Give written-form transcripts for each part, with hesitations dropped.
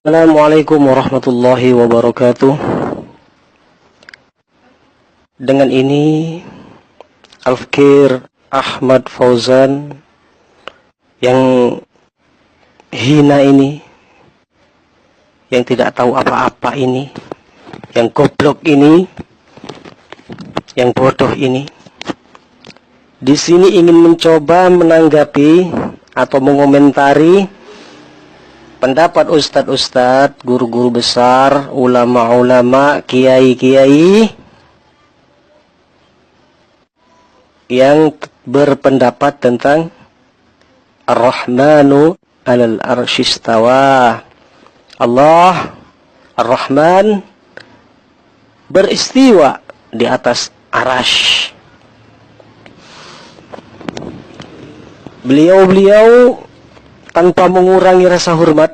Assalamualaikum warahmatullahi wabarakatuh. Dengan ini Al-Fakir Ahmad Fauzan yang hina ini, yang tidak tahu apa-apa ini, yang goblok ini, yang bodoh ini, di sini ingin mencoba menanggapi atau mengomentari pendapat ustadz-ustadz, guru-guru besar, ulama-ulama, kiai-kiai yang berpendapat tentang Ar-Rahmanu 'alal arsy istawa. Allah Ar-Rahman beristiwa di atas arasy. Beliau tanpa mengurangi rasa hormat,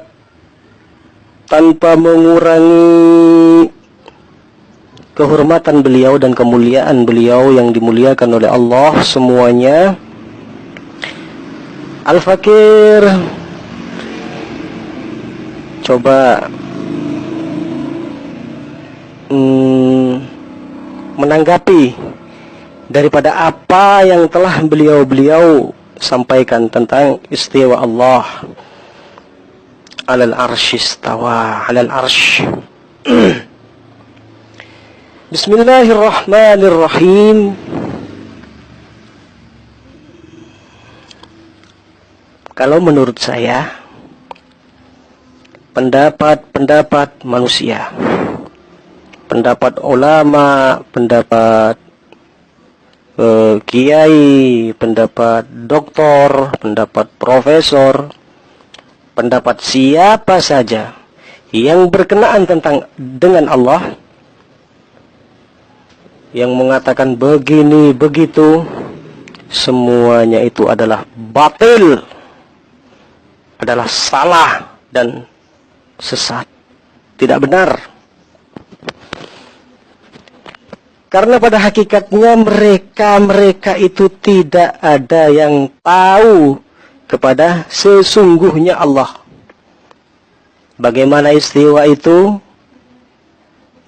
tanpa mengurangi kehormatan beliau dan kemuliaan beliau yang dimuliakan oleh Allah semuanya, Al-Fakir coba menanggapi daripada apa yang telah beliau sampaikan tentang istiwa Allah alal arsy istawa, alal arsy. Bismillahirrahmanirrahim. Kalau menurut saya, pendapat manusia, pendapat ulama, pendapat kiai, pendapat doktor, pendapat profesor, pendapat siapa saja yang berkenaan dengan Allah, yang mengatakan begini begitu, semuanya itu adalah batil, adalah salah dan sesat, tidak benar. Karena pada hakikatnya mereka itu tidak ada yang tahu kepada sesungguhnya Allah. Bagaimana istiwa itu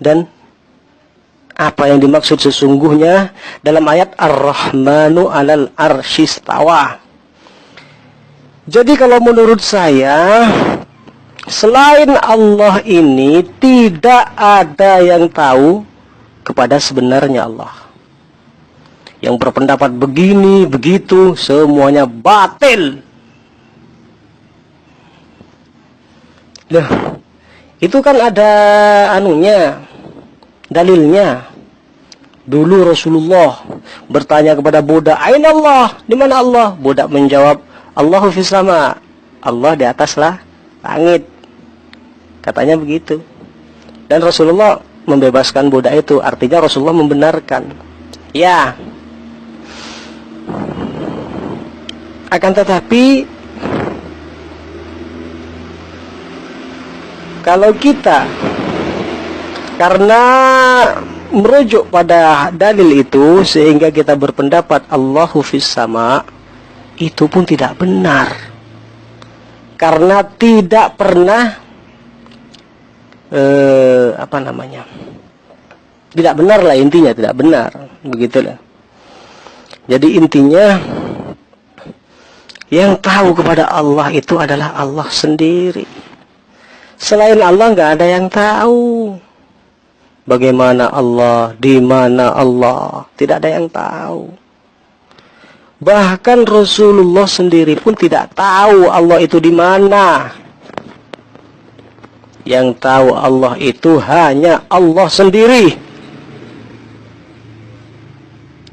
dan apa yang dimaksud sesungguhnya dalam ayat Ar-Rahmanu 'alal arsy istawa. Jadi kalau menurut saya, selain Allah ini tidak ada yang tahu kepada sebenarnya Allah. Yang berpendapat begini, begitu, semuanya batil. Loh, itu kan ada dalilnya. Dulu Rasulullah bertanya kepada budak, "Aina Allah?" Di mana Allah? Budak menjawab, "Allahu fis sama." Allah di atas langit. Katanya begitu. Dan Rasulullah membebaskan budak itu, artinya Rasulullah membenarkan. Ya. Akan tetapi kalau kita karena merujuk pada dalil itu sehingga kita berpendapat Allahu fis sama, itu pun tidak benar. Karena tidak pernah tidak benar lah, intinya tidak benar, begitulah. Jadi intinya yang tahu kepada Allah itu adalah Allah sendiri. Selain Allah nggak ada yang tahu. Bagaimana Allah, di mana Allah, tidak ada yang tahu. Bahkan Rasulullah sendiri pun tidak tahu Allah itu di mana. Yang tahu Allah itu hanya Allah sendiri.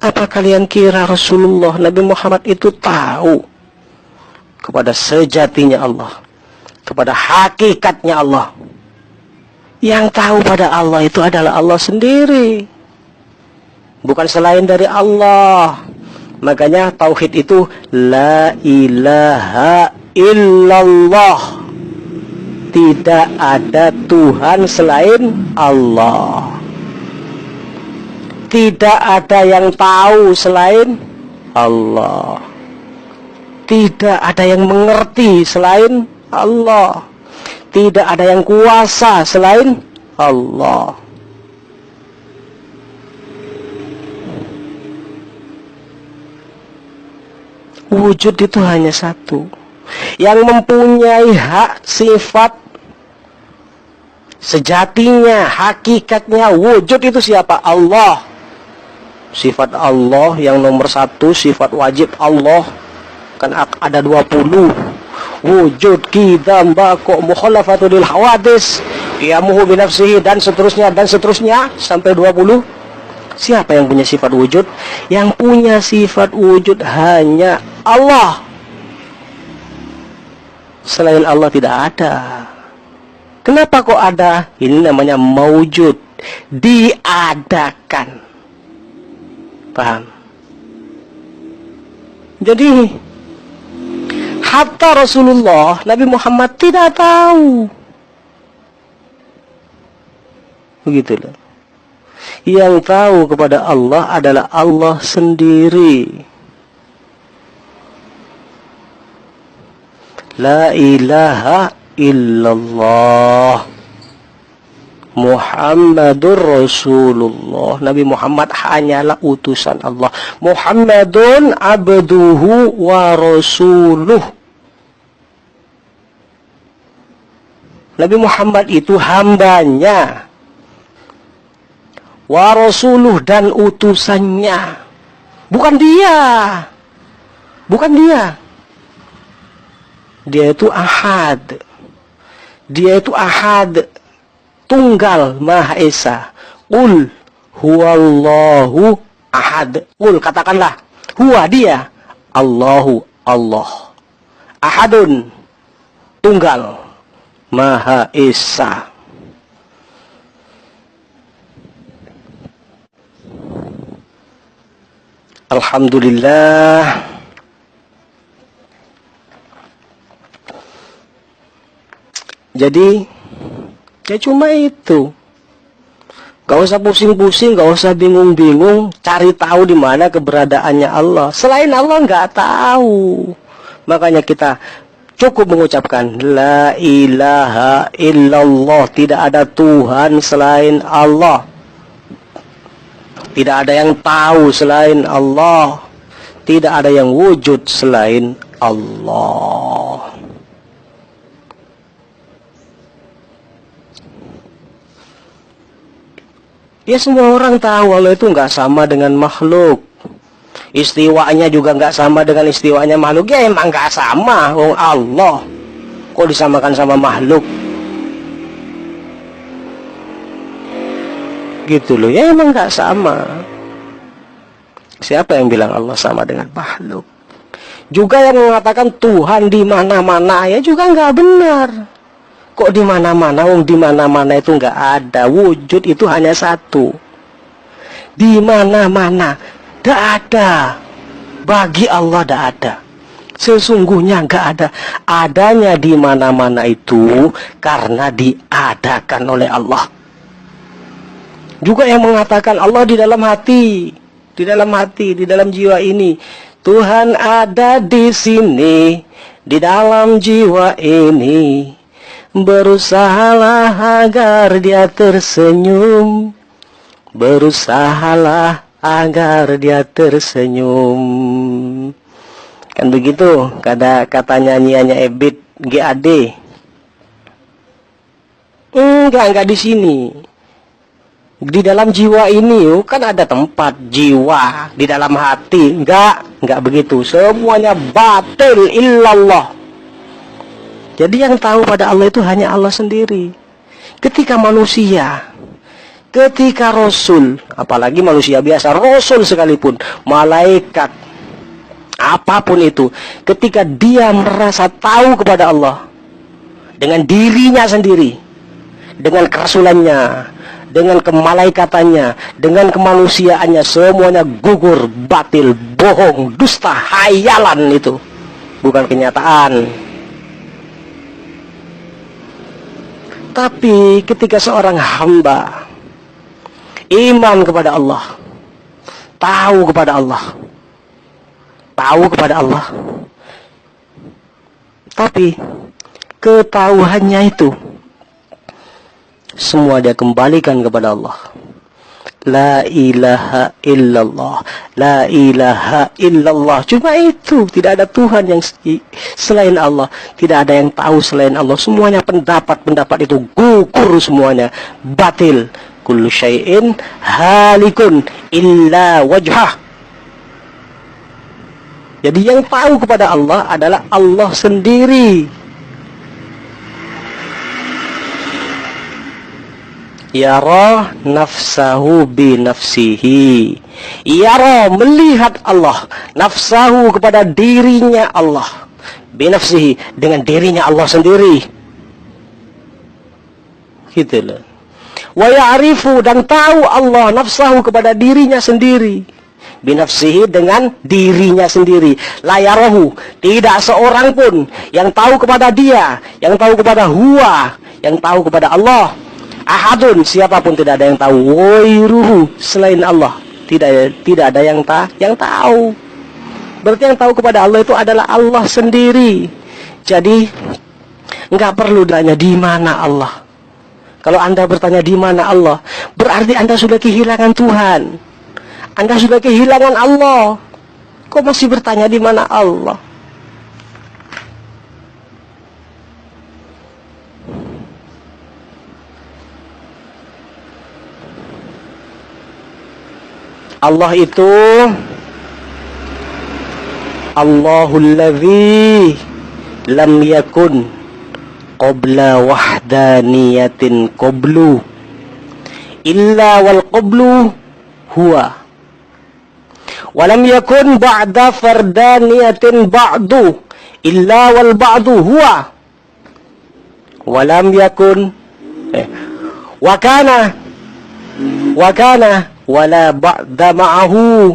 Apa kalian kira Rasulullah Nabi Muhammad itu tahu kepada sejatinya Allah, kepada hakikatnya Allah? Yang tahu pada Allah itu adalah Allah sendiri, bukan selain dari Allah. Makanya tauhid itu la ilaha illallah. Tidak ada Tuhan selain Allah. Tidak ada yang tahu selain Allah. Tidak ada yang mengerti selain Allah. Tidak ada yang kuasa selain Allah. Wujud itu hanya satu. Yang mempunyai hak sifat sejatinya, hakikatnya wujud itu siapa? Allah. Sifat Allah yang nomor satu, sifat wajib Allah. Kan ada 20. Wujud, qidam, baqo, mukhalafatul lil hawadis, qiyamuhu binafsihi, dan seterusnya sampai 20. Siapa yang punya sifat wujud? Yang punya sifat wujud hanya Allah. Selain Allah tidak ada. Kenapa kok ada? Ini namanya maujud, diadakan. Paham? Jadi hatta Rasulullah Nabi Muhammad tidak tahu. Begitulah. Yang tahu kepada Allah adalah Allah sendiri. La ilaha illallah Muhammadur Rasulullah. Nabi Muhammad hanyalah utusan Allah. Muhammadun abduhu wa rasuluh. Nabi Muhammad itu hambanya, wa rasuluh, dan utusannya. Bukan dia. Bukan dia. Dia itu ahad. Dia itu ahad, tunggal maha esa. Qul huwallahu ahad. Qul, katakanlah, huwa dia, Allahu Allah. Ahadun, tunggal maha esa. Alhamdulillah. Jadi ya cuma itu. Gak usah pusing-pusing, gak usah bingung-bingung cari tahu di mana keberadaannya Allah. Selain Allah nggak tahu. Makanya kita cukup mengucapkan la ilaha illallah. Tidak ada Tuhan selain Allah. Tidak ada yang tahu selain Allah. Tidak ada yang wujud selain Allah. Ya semua orang tahu Allah itu nggak sama dengan makhluk. Istiwanya juga nggak sama dengan istiwanya makhluk. Ya emang nggak sama. Wong Allah kok disamakan sama makhluk? Gitu loh. Ya emang nggak sama. Siapa yang bilang Allah sama dengan makhluk? Juga yang mengatakan Tuhan di mana-mana ya juga nggak benar. Kok di mana-mana? Wong di mana-mana itu nggak ada. Wujud itu hanya satu. Di mana-mana nggak ada. Bagi Allah nggak ada. Sesungguhnya nggak ada. Adanya di mana-mana itu karena diadakan oleh Allah. Juga yang mengatakan Allah di dalam hati, di dalam hati, di dalam jiwa ini. Tuhan ada di sini, di dalam jiwa ini. Berusahalah agar dia tersenyum. Berusahalah agar dia tersenyum. Kan begitu kata nyanyiannya Ebit GAD. Enggak di sini. Di dalam jiwa ini kan ada tempat jiwa, di dalam hati. Enggak begitu. Semuanya batil illallah. Jadi yang tahu pada Allah itu hanya Allah sendiri. Ketika manusia, ketika Rasul, apalagi manusia biasa, Rasul sekalipun, malaikat, apapun itu, ketika dia merasa tahu kepada Allah, dengan dirinya sendiri, dengan kerasulannya, dengan kemalaikatannya, dengan kemanusiaannya, semuanya gugur, batil, bohong, dusta, hayalan itu. Bukan kenyataan. Tapi ketika seorang hamba iman kepada Allah, tahu kepada Allah, tapi ketahuannya itu semua dia kembalikan kepada Allah. La ilaha illallah, la ilaha illallah. Cuma itu, tidak ada Tuhan yang selain Allah, tidak ada yang tahu selain Allah. Semuanya pendapat itu gugur, semuanya batil. Kullu syai'in halikun illa wajhah. Jadi yang tahu kepada Allah adalah Allah sendiri. Yara nafsahu bi nafsihi. Yara, melihat Allah, nafsahu, kepada dirinya Allah, bi nafsihi, dengan dirinya Allah sendiri. Gitu loh. Wa ya'rifu, dan tahu Allah nafsahu, kepada dirinya sendiri, bi nafsihi, dengan dirinya sendiri. La yarahu, tidak seorang pun yang tahu kepada dia, yang tahu kepada huwa, yang tahu kepada Allah. Ahadun, siapapun tidak ada yang tahu. Wairuhu, selain Allah tidak ada yang tahu. Berarti yang tahu kepada Allah itu adalah Allah sendiri. Jadi nggak perlu tanya di mana Allah. Kalau Anda bertanya di mana Allah, berarti Anda sudah kehilangan Tuhan. Anda sudah kehilangan Allah. Kok masih bertanya di mana Allah? Allah itu Allahul ladzi lam yakun qabla wahdaniyatin qablu illa wal qablu huwa, wa lam yakun ba'da fardaniyatin ba'du illa wal ba'du huwa, wa lam yakun wa kana wala ba'da ma'ahu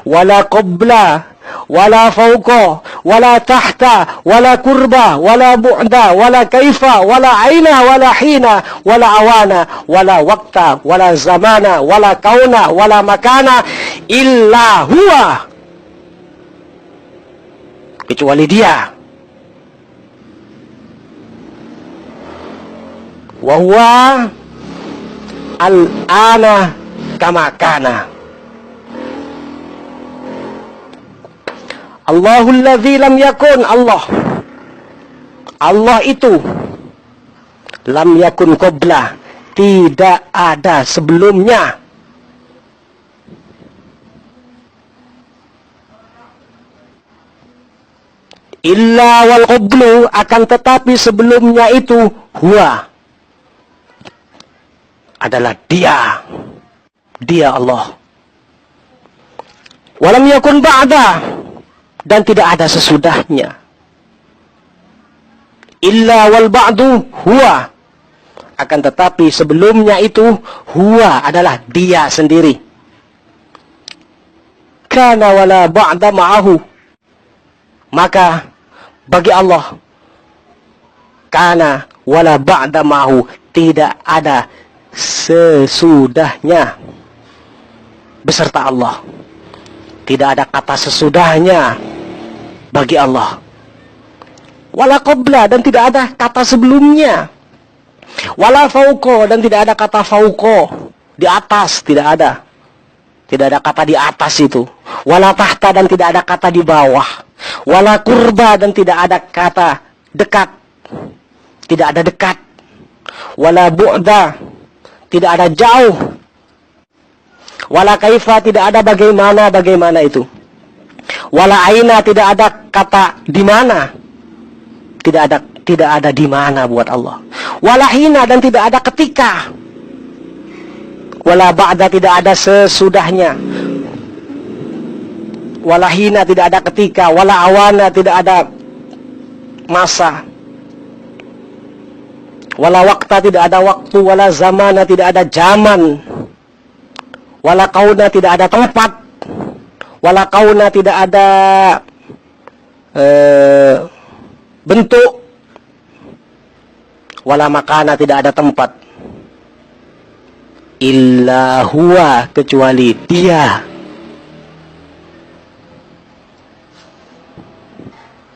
wala qabla wala fawqa wala tahta wala kurba wala bu'da wala kaifa wala aina wala hina wala awana wala waqta wala zamana wala kauna wala makana illa huwa, kecuali dia. Wa huwa al-ana kama kana. Allahul ladzi lam yakun, Allah itu lam yakun qabla, tidak ada sebelumnya, illa wal qablu, akan tetapi sebelumnya itu huwa, adalah dia Allah. Walam yakun ba'da, dan tidak ada sesudahnya, illa wal ba'du huwa, akan tetapi sebelumnya itu huwa, adalah dia sendiri. Kana wala ba'da ma'ahu, maka bagi Allah kana wala ba'da ma'ahu, tidak ada sesudahnya beserta Allah. Tidak ada kata sesudahnya bagi Allah. Wala qabla, dan tidak ada kata sebelumnya. Wala fauqa, dan tidak ada kata fauqa, di atas, tidak ada. Tidak ada kata di atas itu. Wala tahta, dan tidak ada kata di bawah. Wala kurba, dan tidak ada kata dekat. Tidak ada dekat. Wala bu'da, tidak ada jauh. Wala kaifa, tidak ada bagaimana itu. Wala aina, tidak ada kata di mana. Tidak ada di mana buat Allah. Wala hina, dan tidak ada ketika. Wala ba'da, tidak ada sesudahnya. Wala hina, tidak ada ketika. Wala awana, tidak ada masa. Wala waqta, tidak ada waktu. Wala zamana, tidak ada zaman. Wala kauna, tidak ada tempat. Wala kauna, tidak ada bentuk. Wala makana, tidak ada tempat. Illa huwa, kecuali dia.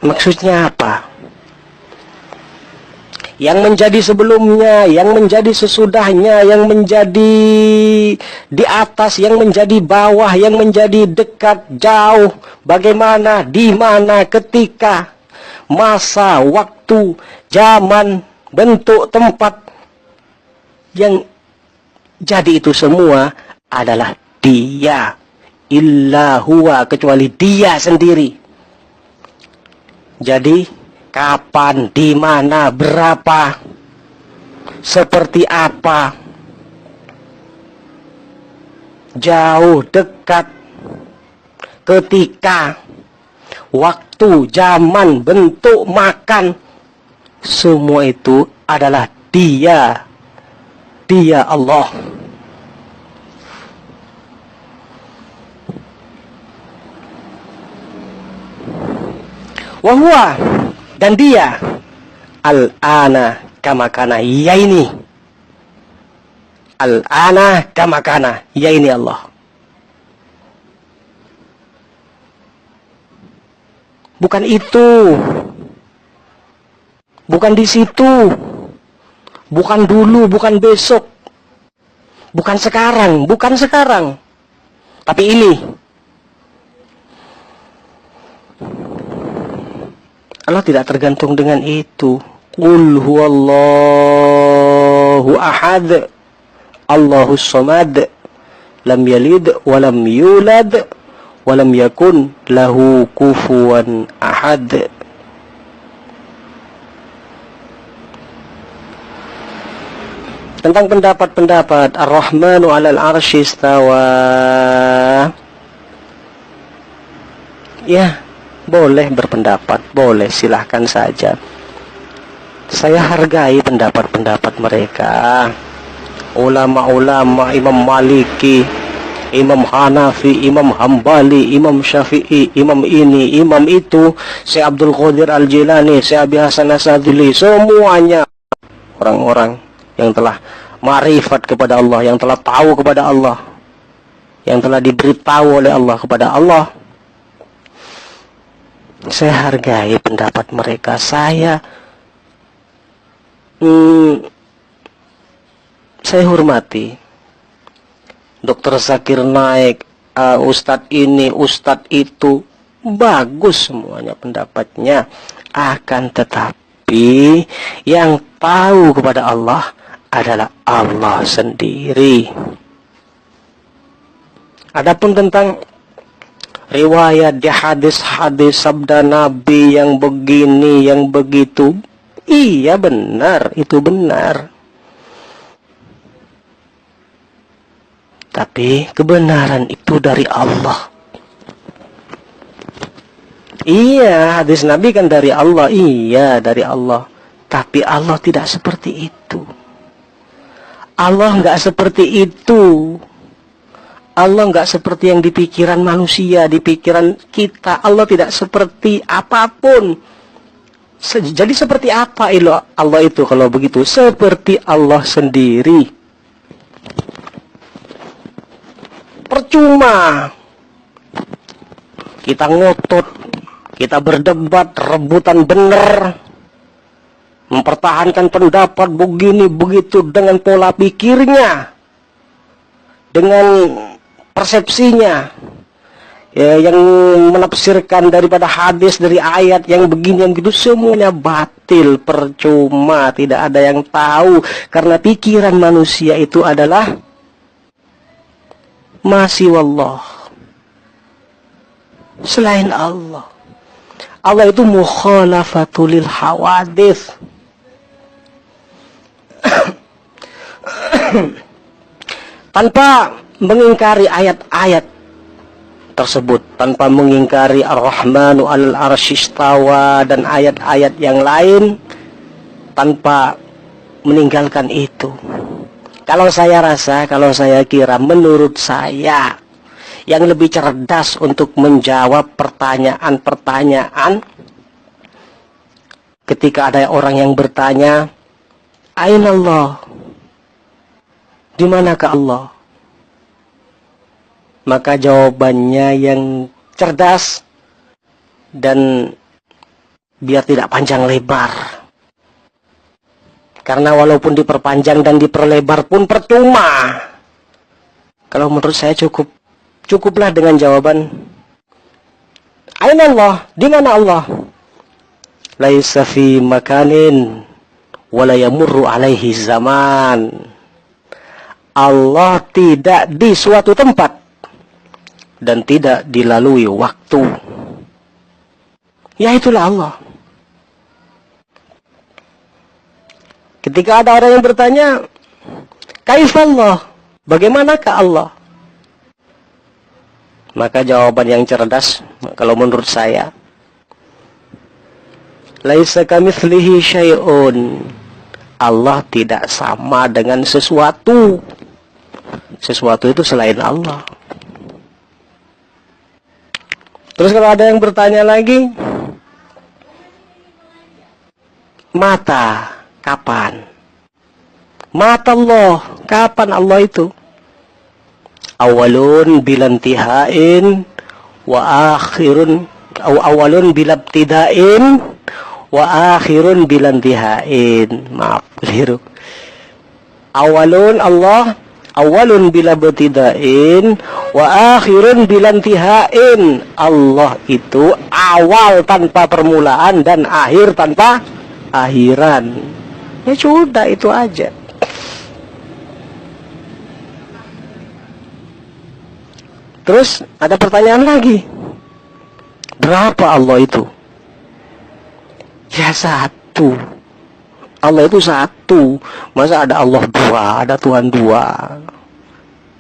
Maksudnya apa? yang menjadi sebelumnya, yang menjadi sesudahnya, yang menjadi di atas, yang menjadi bawah, yang menjadi dekat, jauh, bagaimana, di mana, ketika, masa, waktu, zaman, bentuk, tempat, yang jadi itu semua adalah Dia. Illa huwa, kecuali Dia sendiri. Jadi kapan, di mana, berapa, seperti apa, jauh, dekat, ketika, waktu, zaman, bentuk, makan, semua itu adalah Dia. Dia Allah. Wahwa, dan Dia al-ana kama kana, yaini al-ana kama kana, yaini Allah. Bukan itu, bukan di situ, bukan dulu, bukan besok, bukan sekarang, tapi ini. Allah tidak tergantung dengan itu. Qul huwallahu ahad, Allahus samad, lam yalid walam yulad walam yakun lahu kufuwan ahad. Tentang pendapat-pendapat Ar-Rahmanu 'alal 'arsy istawa, ya, boleh berpendapat, boleh, silahkan saja. Saya hargai pendapat-pendapat mereka. Ulama-ulama, Imam Maliki, Imam Hanafi, Imam Hambali, Imam Syafi'i, Imam ini, Imam itu, Syekh Abdul Qadir Al-Jilani, Syekh Abi Hasan Asyadzili, semuanya orang-orang yang telah ma'rifat kepada Allah, yang telah tahu kepada Allah, yang telah diberitahu oleh Allah kepada Allah. Saya hargai pendapat mereka. Saya hormati Dr. Zakir Naik, Ustadz ini, Ustadz itu, bagus semuanya pendapatnya. Akan tetapi yang tahu kepada Allah adalah Allah sendiri. Adapun tentang riwayat di hadis-hadis sabda Nabi yang begini, yang begitu, iya benar, itu benar. Tapi kebenaran itu dari Allah. Iya, hadis Nabi kan dari Allah, iya dari Allah. Tapi Allah tidak seperti itu. Allah nggak seperti itu. Allah nggak seperti yang di pikiran manusia, di pikiran kita. Allah tidak seperti apapun. Jadi seperti apa Allah itu kalau begitu? Seperti Allah sendiri. Percuma kita ngotot, kita berdebat, rebutan benar, mempertahankan pendapat begini begitu dengan pola pikirnya, dengan persepsinya, ya, yang menafsirkan daripada hadis, dari ayat yang begini yang begitu, semuanya batil, percuma, tidak ada yang tahu, karena pikiran manusia itu adalah masih wallah, selain Allah. Allah itu mukhalafatul hawadits. Tanpa mengingkari ayat-ayat tersebut, tanpa mengingkari Ar-Rahmanu 'alal 'arsy istawa dan ayat-ayat yang lain, tanpa meninggalkan itu. Kalau saya rasa, kalau saya kira, menurut saya yang lebih cerdas untuk menjawab pertanyaan-pertanyaan ketika ada orang yang bertanya, Aina Allah? Di manakah Allah? Maka jawabannya yang cerdas dan biar tidak panjang lebar, Karena walaupun diperpanjang dan diperlebar pun percuma. Kalau menurut saya cukuplah dengan jawaban Aina Allah, di mana Allah? Laisa fi makanin wala yamurru alaihi zaman. Allah tidak di suatu tempat dan tidak dilalui waktu. Ya, itulah Allah. Ketika ada orang yang bertanya, kaifallah, bagaimanakah Allah? Maka jawaban yang cerdas, kalau menurut saya, laisa kamitslihi syai'un. Allah tidak sama dengan sesuatu. Sesuatu itu selain Allah. Terus kalau ada yang bertanya lagi, mata, kapan? Mata Allah, kapan Allah itu? Awalun bilantihain wa akhirun, awalun bilabtidain wa akhirun bilantihain. Maaf, keliru. Awalun Allah, awalun bilabtidain wa akhirun bilantihain. Allah itu awal tanpa permulaan dan akhir tanpa akhiran. Ya sudah, itu aja. Terus ada pertanyaan lagi, berapa Allah itu? Ya satu. Allah itu satu. Masa ada Allah dua, ada Tuhan dua?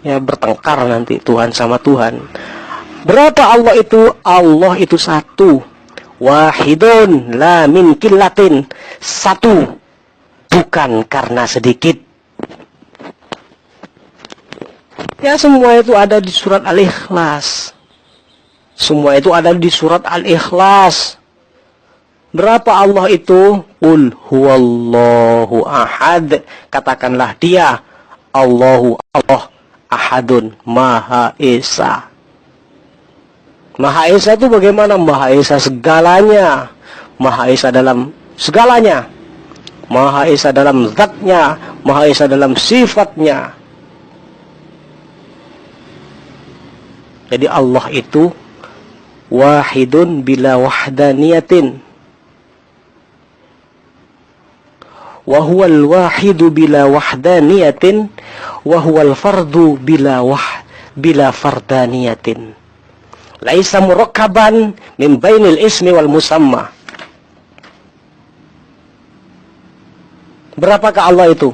Ya bertengkar nanti Tuhan sama Tuhan. Berapa Allah itu? Allah itu satu. Wahidun la min killatin. Satu, bukan karena sedikit. Ya, semua itu ada di surat Al-Ikhlas. Semua itu ada di surat Al-Ikhlas. Berapa Allah itu? Qul huwallahu ahad. Katakanlah dia, Allahu Allah ahadun, Maha Esa. Maha Esa itu bagaimana? Maha Esa segalanya. Maha Esa dalam segalanya. Maha Esa dalam zatnya. Maha Esa dalam sifatnya. Jadi Allah itu wahidun bila wahdaniyatin. Wa huwal wahidu bila wahdaniyatin wa huwal fardu bila fardaniyatin. Laisa murakkaban min bainil ismi wal musamma. Berapakah Allah itu?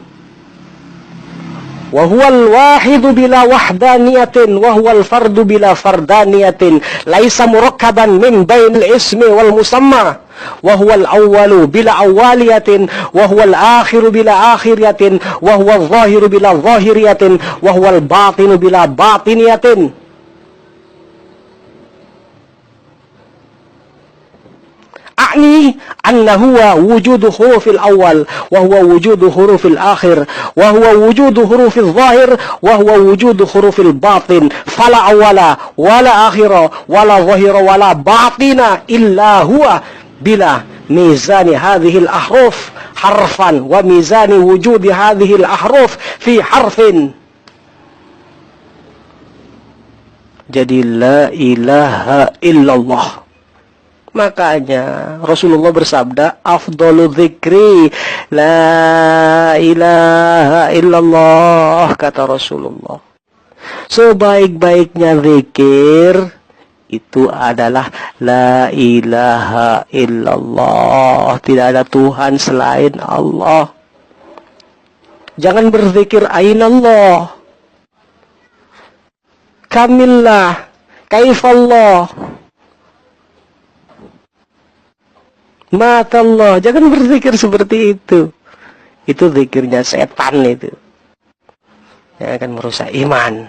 Wa huwal wahidu bila wahdaniyatin wa huwal fardu bila fardaniyatin. Laisa murakkaban min bainil ismi wal musamma. Wa huwal awwalu bila awwaliyatin wa huwal akhiru bila akhiriyatin wa huwal zahiru bila zahiriyatin wa huwal batinu bila batiniyatin. A'ni anna huwa wujudu hurufil awal wa huwa wujudu hurufil akhir wa huwa wujudu hurufil zahir wa huwa wujudu hurufil batin. Fala awala wala akhira wala zahira wala batina illa huwa bila mizani hadhil ahruf harfan wa mizani wujudi hadhil ahruf fi harfin. Jadi la ilaha illallah. Makanya Rasulullah bersabda, afdalu dzikri la ilaha illallah, kata Rasulullah. Sebaik-baiknya zikir itu adalah la ilaha illallah. Tidak ada Tuhan selain Allah. Jangan berzikir ainallah, kamillah, kaifallah, matallah. Jangan berzikir seperti itu. Itu zikirnya setan itu. Yang akan merusak iman.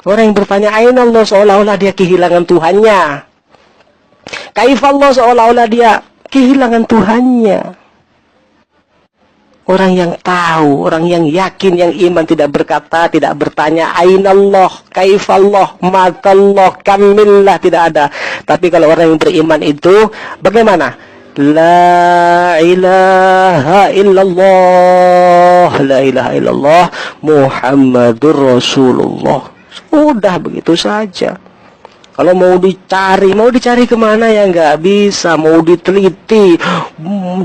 Orang yang bertanya aina Allah seolah-olah dia kehilangan Tuhannya. Kaifallah seolah-olah dia kehilangan Tuhannya. Orang yang tahu, orang yang yakin, yang iman tidak berkata, tidak bertanya aina Allah, kaifallah, matallah, kamillah, tidak ada. Tapi kalau orang yang beriman itu bagaimana? La ilaha ilaha illallah, la ilaha illallah Muhammadur Rasulullah. Sudah begitu saja. Kalau mau dicari kemana ya nggak bisa. Mau diteliti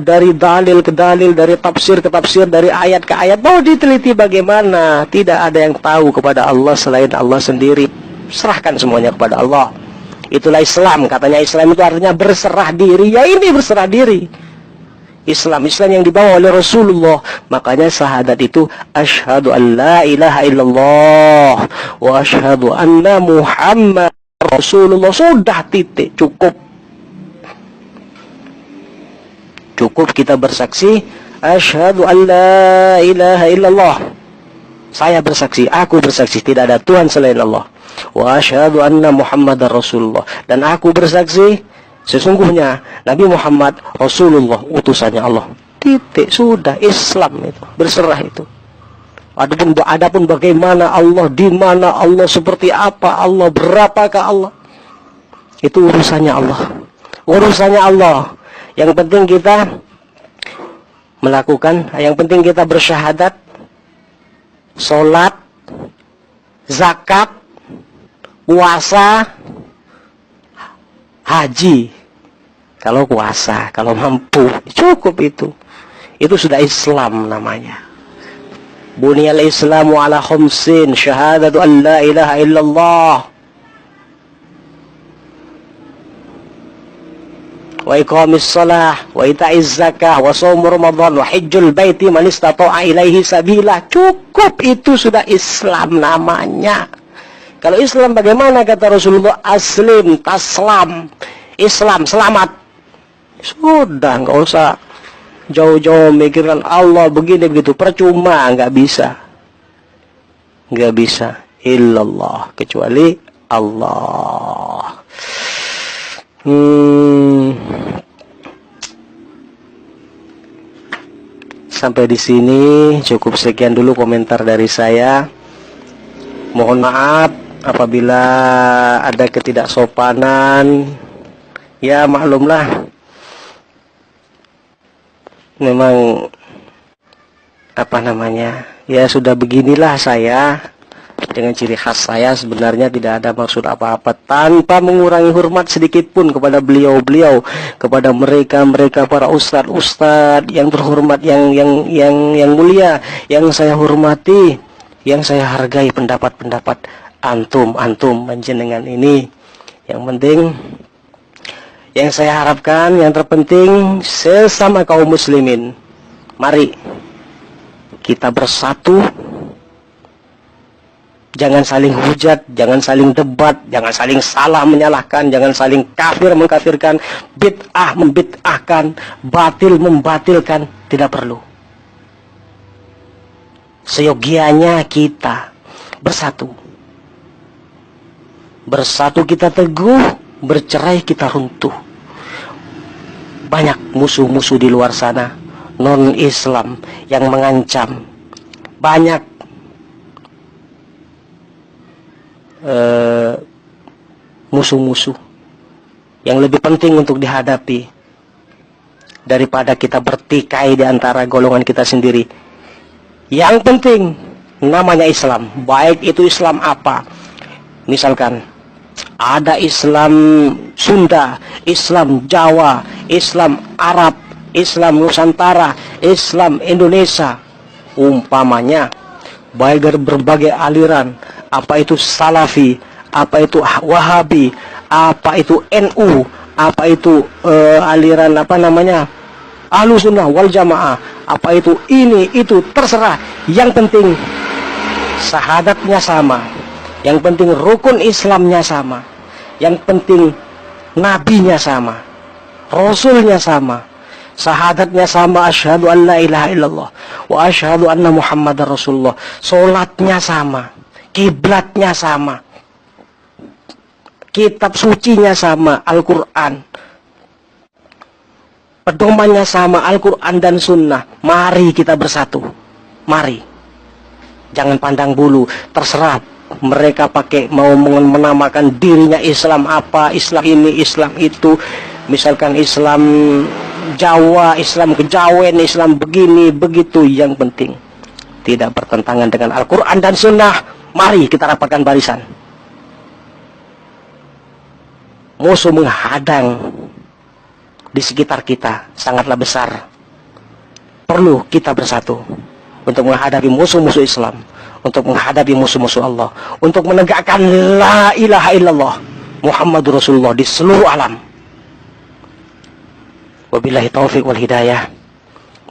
dari dalil ke dalil, dari tafsir ke tafsir, dari ayat ke ayat, mau diteliti bagaimana? Tidak ada yang tahu kepada Allah selain Allah sendiri. Serahkan semuanya kepada Allah. Itulah Islam. Katanya Islam itu artinya berserah diri. Ya ini berserah diri. Islam yang dibawa oleh Rasulullah. Makanya syahadat itu asyhadu an la ilaha illallah wa asyhadu anna Muhammad Rasulullah. Sudah, titik, cukup kita bersaksi asyhadu an la ilaha illallah, saya bersaksi, aku bersaksi tidak ada Tuhan selain Allah, wa asyhadu anna Muhammadar Rasulullah, dan aku bersaksi sesungguhnya Nabi Muhammad Rasulullah, utusannya Allah. Titik, sudah. Islam itu berserah itu. Adapun bagaimana Allah, di mana Allah, seperti apa Allah, berapakah Allah, itu urusannya Allah. Urusannya Allah. Yang penting kita melakukan, yang penting kita bersyahadat, sholat, zakat, puasa, haji. Kalau puasa, kalau mampu, cukup itu. Itu sudah Islam namanya. Buniyal Islamu ala khumsin, syahadatu an la ilaha illallah wa iqamis salah wa ita'iz zakah wa shaum ramadan wa hajjul baiti man istata'a ilaihi sabila. Cukup, itu sudah Islam namanya. Kalau Islam bagaimana kata Rasulullah? Aslim taslam. Islam, selamat. Sudah, nggak usah jauh-jauh mikirkan Allah begini begitu, percuma, nggak bisa illallah, kecuali Allah. Sampai di sini cukup, sekian dulu komentar dari saya. Mohon maaf apabila ada ketidaksopanan. Ya maklumlah, memang ya sudah beginilah saya, dengan ciri khas saya. Sebenarnya tidak ada maksud apa-apa, tanpa mengurangi hormat sedikit pun kepada beliau-beliau, kepada mereka para ustadz yang terhormat, yang mulia, yang saya hormati, yang saya hargai pendapat-pendapat antum panjenengan ini. Yang penting, yang saya harapkan, yang terpenting, sesama kaum muslimin, mari kita bersatu. Jangan saling hujat, jangan saling debat, jangan saling salah menyalahkan, jangan saling kafir mengkafirkan, bid'ah membid'ahkan, batil membatilkan. Tidak perlu. Seyogianya kita bersatu. Bersatu kita teguh, bercerai kita runtuh. Banyak musuh-musuh di luar sana, non-Islam, yang mengancam. Banyak musuh-musuh yang lebih penting untuk dihadapi daripada kita bertikai di antara golongan kita sendiri. Yang penting namanya Islam, baik itu Islam apa. Misalkan ada Islam Sunda, Islam Jawa, Islam Arab, Islam Nusantara, Islam Indonesia, umpamanya, baik dari berbagai aliran, apa itu Salafi, apa itu Wahabi, apa itu NU, apa itu aliran Ahlus Sunnah wal Jamaah, apa itu ini, itu, terserah. Yang penting syahadatnya sama. Yang penting rukun Islamnya sama. Yang penting nabinya sama, rasulnya sama, syahadatnya sama, asyhadu an la ilaha illallah wa asyhadu anna Muhammadar Rasulullah. Salatnya sama, kiblatnya sama, kitab sucinya sama, Al-Qur'an. Pedomannya sama, Al-Qur'an dan Sunnah. Mari kita bersatu. Mari. Jangan pandang bulu, terserah mereka pakai mau menamakan dirinya Islam apa, Islam ini, Islam itu. Misalkan Islam Jawa Islam, kejawen Islam, begini begitu. Yang penting tidak bertentangan dengan Al-Quran dan Sunnah. Mari kita rapatkan barisan. Musuh menghadang di sekitar kita sangatlah besar. Perlu kita bersatu untuk menghadapi musuh-musuh Islam, untuk menghadapi musuh-musuh Allah, untuk menegakkan la ilaha illallah Muhammadur Rasulullah di seluruh alam. Wabillahi taufiq wal hidayah.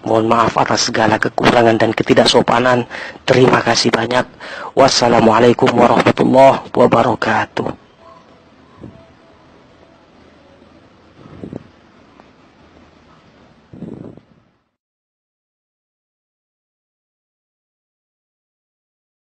Mohon maaf atas segala kekurangan dan ketidaksopanan. Terima kasih banyak. Wassalamualaikum warahmatullahi wabarakatuh.